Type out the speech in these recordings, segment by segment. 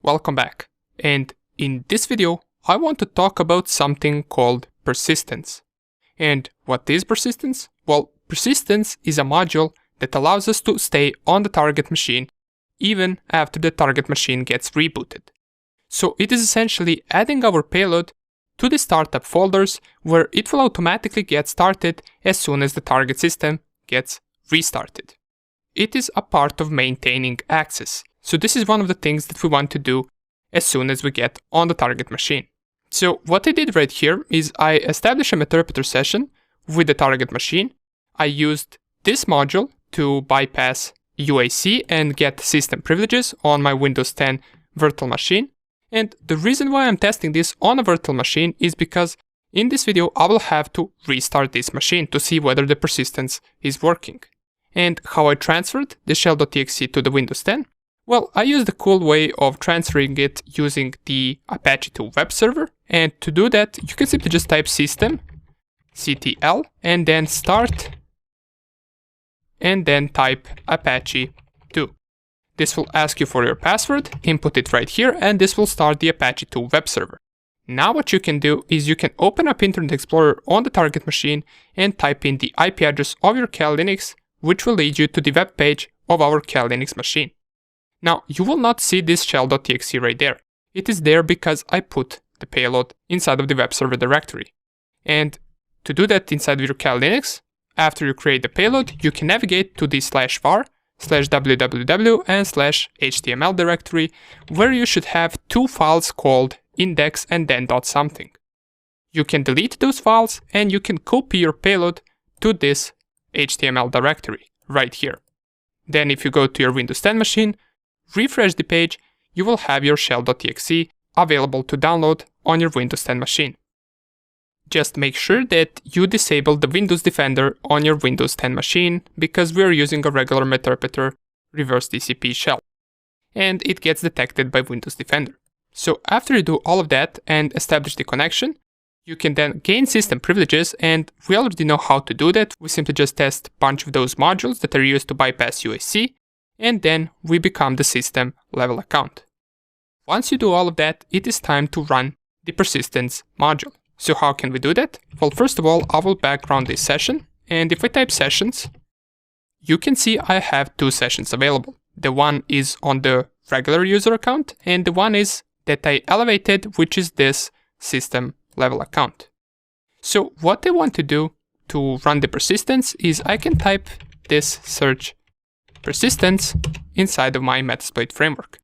welcome back. And in this video, I want to talk about something called persistence. And what is persistence? Well, persistence is a module that allows us to stay on the target machine even after the target machine gets rebooted. So it is essentially adding our payload to the startup folders where it will automatically get started as soon as the target system gets restarted. It is a part of maintaining access. So this is one of the things that we want to do as soon as we get on the target machine. So what I did right here is I established a Meterpreter session with the target machine. I used this module to bypass UAC and get system privileges on my Windows 10 virtual machine. And the reason why I'm testing this on a virtual machine is because in this video I will have to restart this machine to see whether the persistence is working. And how I transferred the shell.exe to the Windows 10? Well, I used a cool way of transferring it using the Apache 2 web server. And to do that, you can simply just type systemctl and then start and then type Apache 2. This will ask you for your password, input it right here, and this will start the Apache 2 web server. Now what you can do is you can open up Internet Explorer on the target machine and type in the IP address of your Kali Linux, which will lead you to the web page of our Kali Linux machine. Now, you will not see this shell.exe right there. It is there because I put the payload inside of the web server directory. And to do that inside of your Kali Linux, after you create the payload, you can navigate to the /var, /www and /html directory, where you should have two files called index and then .something. You can delete those files and you can copy your payload to this HTML directory right here. Then if you go to your Windows 10 machine, refresh the page, you will have your shell.exe available to download on your Windows 10 machine. Just make sure that you disable the Windows Defender on your Windows 10 machine because we are using a regular Meterpreter reverse TCP shell. And it gets detected by Windows Defender. So after you do all of that and establish the connection, you can then gain system privileges, and we already know how to do that. We simply just test a bunch of those modules that are used to bypass UAC, and then we become the system level account. Once you do all of that, it is time to run the persistence module. So how can we do that? Well, first of all, I will background this session, and if I type sessions, you can see I have two sessions available. The one is on the regular user account, and the one is that I elevated, which is this system level account. So what I want to do to run the persistence is I can type this search persistence inside of my Metasploit framework.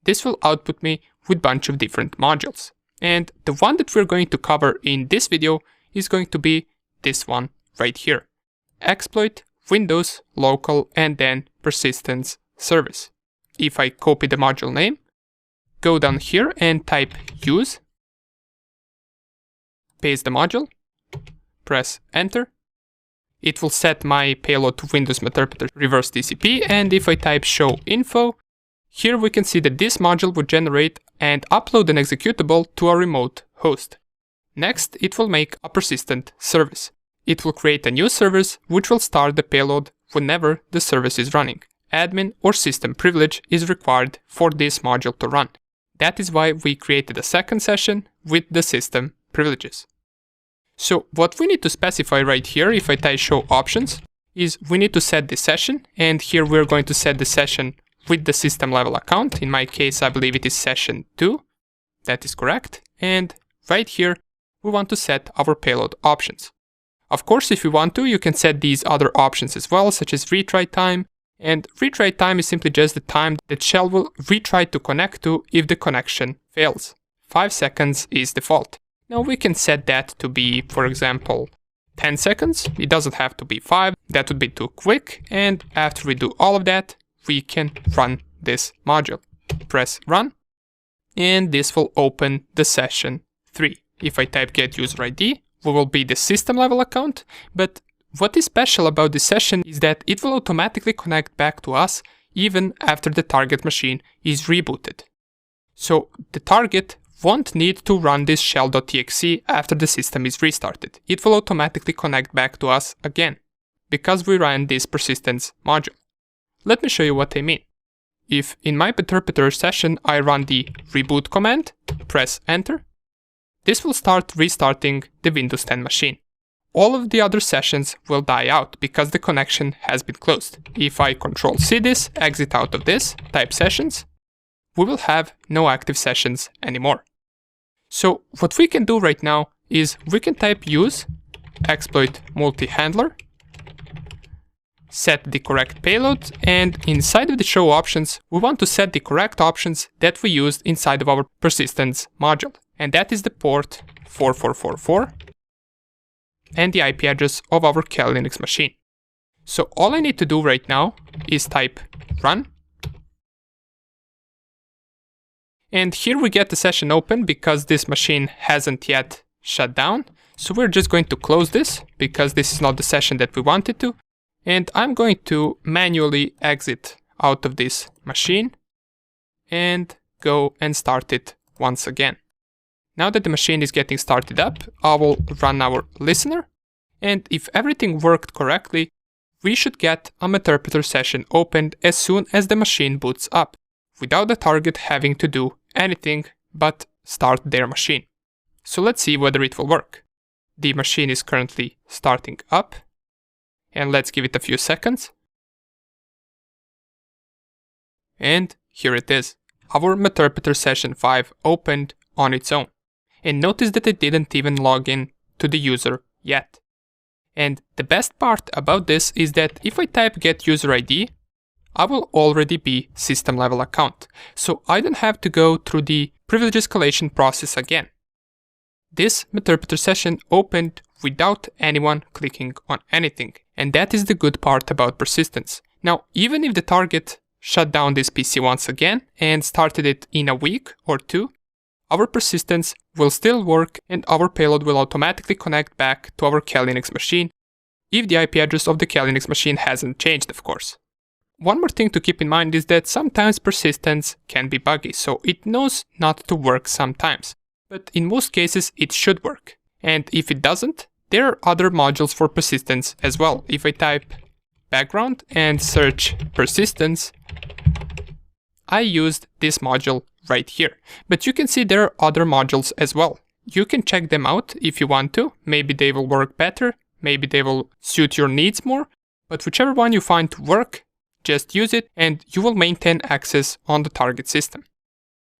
This will output me with a bunch of different modules. And the one that we're going to cover in this video is going to be this one right here. Exploit, Windows, local, and then persistence service. If I copy the module name, go down here and type use, paste the module, press enter. It will set my payload to Windows Meterpreter reverse TCP, and if I type show info, here we can see that this module would generate and upload an executable to a remote host. Next, it will make a persistent service. It will create a new service which will start the payload whenever the service is running. Admin or system privilege is required for this module to run. That is why we created a second session with the system privileges. So what we need to specify right here, if I type show options, is we need to set the session, and here we're going to set the session with the system level account. In my case, I believe it is session 2. That is correct. And right here, we want to set our payload options. Of course, if you want to, you can set these other options as well, such as retry time. And retry time is simply just the time that shell will retry to connect to if the connection fails. 5 seconds is default. Now we can set that to be, for example, 10 seconds. It doesn't have to be 5. That would be too quick. And after we do all of that, we can run this module. Press run, and this will open the session 3. If I type get user ID, we will be the system level account, but what is special about this session is that it will automatically connect back to us even after the target machine is rebooted. So the target won't need to run this shell.exe after the system is restarted. It will automatically connect back to us again, because we ran this persistence module. Let me show you what I mean. if in my interpreter session I run the reboot command, press enter, this will start restarting the Windows 10 machine. All of the other sessions will die out because the connection has been closed. If I Ctrl-C this, exit out of this, type sessions, we will have no active sessions anymore. So what we can do right now is we can type use exploit multi-handler, set the correct payload, and inside of the show options, we want to set the correct options that we used inside of our persistence module. And that is the port 4444 and the IP address of our Kali Linux machine. So all I need to do right now is type run. And here we get the session open because this machine hasn't yet shut down. So we're just going to close this because this is not the session that we wanted to. And I'm going to manually exit out of this machine and go and start it once again. Now that the machine is getting started up, I will run our listener. And if everything worked correctly, we should get a interpreter session opened as soon as the machine boots up, without the target having to do anything but start their machine. So let's see whether it will work. The machine is currently starting up, and let's give it a few seconds. And here it is. Our interpreter session 5 opened on its own. And notice that it didn't even log in to the user yet. And the best part about this is that if I type get user ID, I will already be system level account. So I don't have to go through the privilege escalation process again. This interpreter session opened without anyone clicking on anything. And that is the good part about persistence. Now, even if the target shut down this PC once again and started it in a week or two, our persistence will still work and our payload will automatically connect back to our Kali Linux machine if the IP address of the Kali Linux machine hasn't changed, of course. One more thing to keep in mind is that sometimes persistence can be buggy, so it knows not to work sometimes. But in most cases it should work. And if it doesn't, there are other modules for persistence as well. If I type background and search persistence, I used this module right here. But you can see there are other modules as well. You can check them out if you want to. Maybe they will work better, maybe they will suit your needs more, but whichever one you find to work, just use it and you will maintain access on the target system.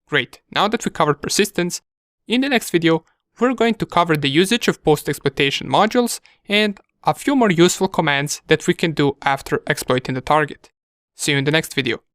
Great, now that we covered persistence, in the next video we're going to cover the usage of post-exploitation modules and a few more useful commands that we can do after exploiting the target. See you in the next video.